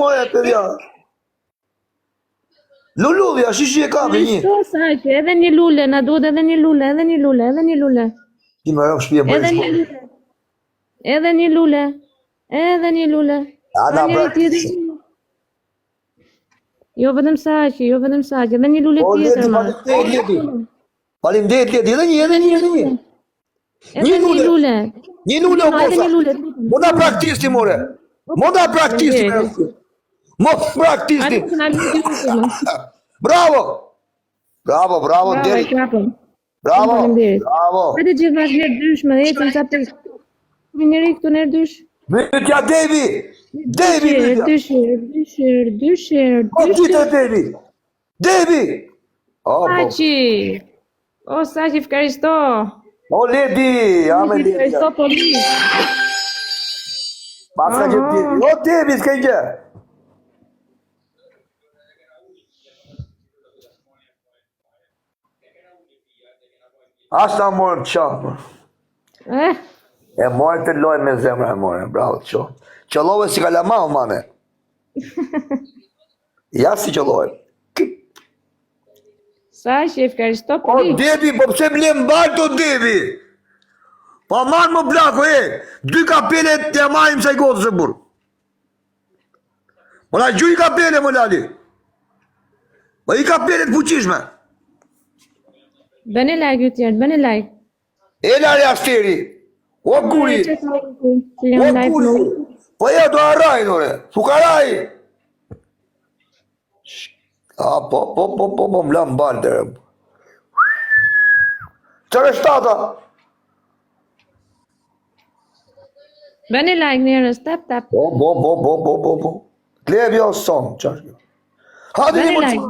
Moja të dhja. Luludhja, shishi e ka për një. Shto saqe, edhe një lule, na duhet edhe një lule, edhe një lule, edhe një lule. Ti më rëmë shpje Edhe një lule. Edhe një lule. Edhe një lule. A da Njëri tjetër. Jo vetëm saqe, jo vetëm saqe, edhe një lule tjetër ma. Faleminderit, Leti, edhe një. Edhe një lule. Një lule o kosa. Mona praktisti, more. Mona praktisti. Mo praktisti. Bravo. Bravo, deri. Bravo. Hajde gjithë bashkë nërë dysh, më ecim sa për... Njëri këtu nërë dysh. Mytja Devi. Dysher. O tita Devi. Devi. Saqi. O saqi fkaristo. O Ledi. Ame Ledi. Fkaristo polis. Pasa që ti. O Devi, s'ka gjë. Ashtë ta morën të qamë. E morën të lojë me zemra e morën, bravo të qo. Qëllove si kalamau, mane. Ja si qëllove. Saqi, fkaristo O polis. Devi, po pëse m'le mbarë të Devi? Pa marë më blako, 2 kapelet të marim sa i godës e burë. Më la gjuj kapele, më lali. Po i kapelet fuqishme. Bëni like ju tjerë, bëni like. E lari ashteri. O guri. O guri. Po e do arraj, nore. Fukaraj. Po, më la mbalë dhe. Qërë shtata? Bëni like njerës, tap. Po. Klebi o son, qërë kjo. Hadi një më like.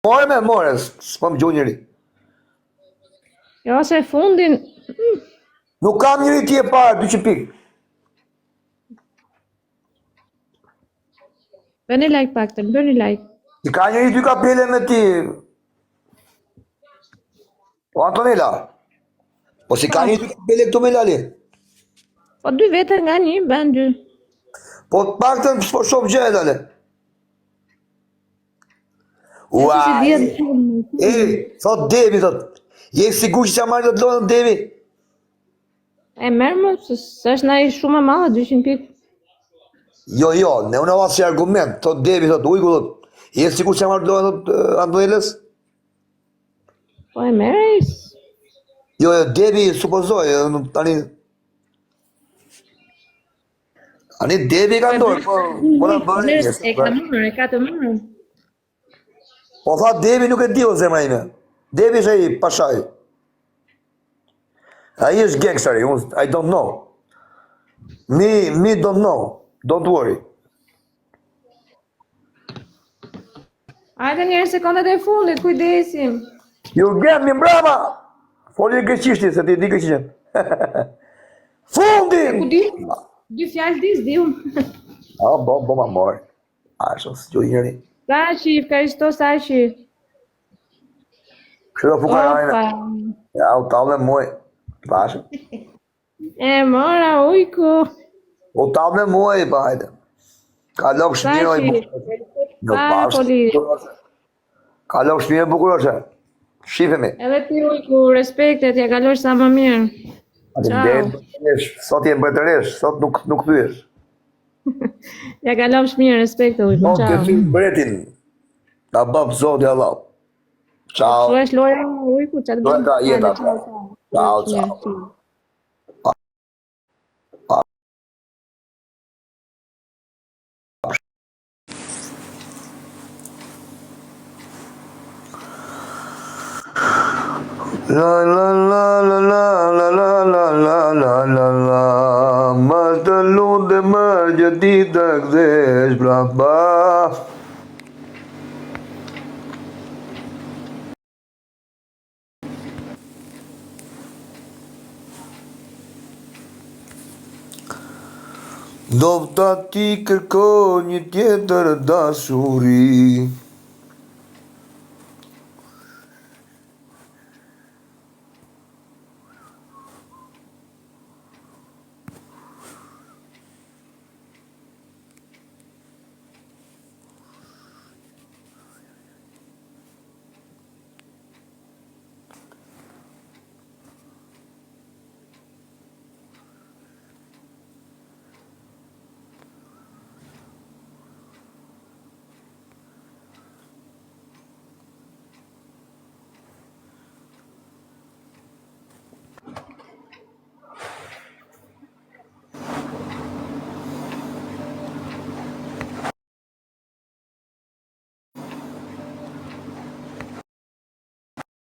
More, s'po më gjuhë njëri. Jo, se fundin... Nuk kam njëri ti e parë, 200 pikë. Bëni like pak të, bëni like. Ti ka njëri 2 kapele me ti. O Antonella. Po si ka njëri 2 kapele këtu me lali. Po 2 vete nga një, bën 2. Po pak të në shumë gjë e dale. Uaj. Thot Devi, thot. Je sigur që që marrë të të lojnë Devi? E merë më, së është na i shumë e madhe, 200 pikë. Jo, ne unë avasë që argument. Thot Devi, thot, ujku, thot. Je sigur që marrë të lojnë, thot, Antonellës? Po e merë e isë. Jo, Devi supozoj, tani... Ani Devi ka ndorë, po në bërë E ka mërë, e ka të mërë. Po tha Devi nuk e di o zemra ime. Devi është ai pashaj. Ai është gangsteri, I don't know. Me don't know. Don't worry. Ajde njerë sekundet e fundit, kujdesim. Jurgen, mi mbrama! Foli greqishti, se ti di greqishin. Fundin! Ku di? 2 fjallë dis, di unë. Bo ma morë. Ashtë, së gjuhë njëri. Saqi, fkaristo Saqi. Kështë do fukarajnë. Ja, u talë në muaj. Pashë. E mora ujku. U talë në muaj, pa hajde. Ka lok shmiro i bukuroshe. Ka lok shmiro i bukuroshe. Shifemi. Edhe ti ujku, respektet, ja kalosh sa më mirë. Sot jem bretëresh, sot nuk thyesh. Ja kalosh mirë, respekte ujku, Të ty bretin. Ta bëp zoti Allah. Ciao. Shu është loja ujku, që të bëmë. Ciao. La më të lunde më gjëti të këthesh braba. Do të ti kërko një tjetër dashuri.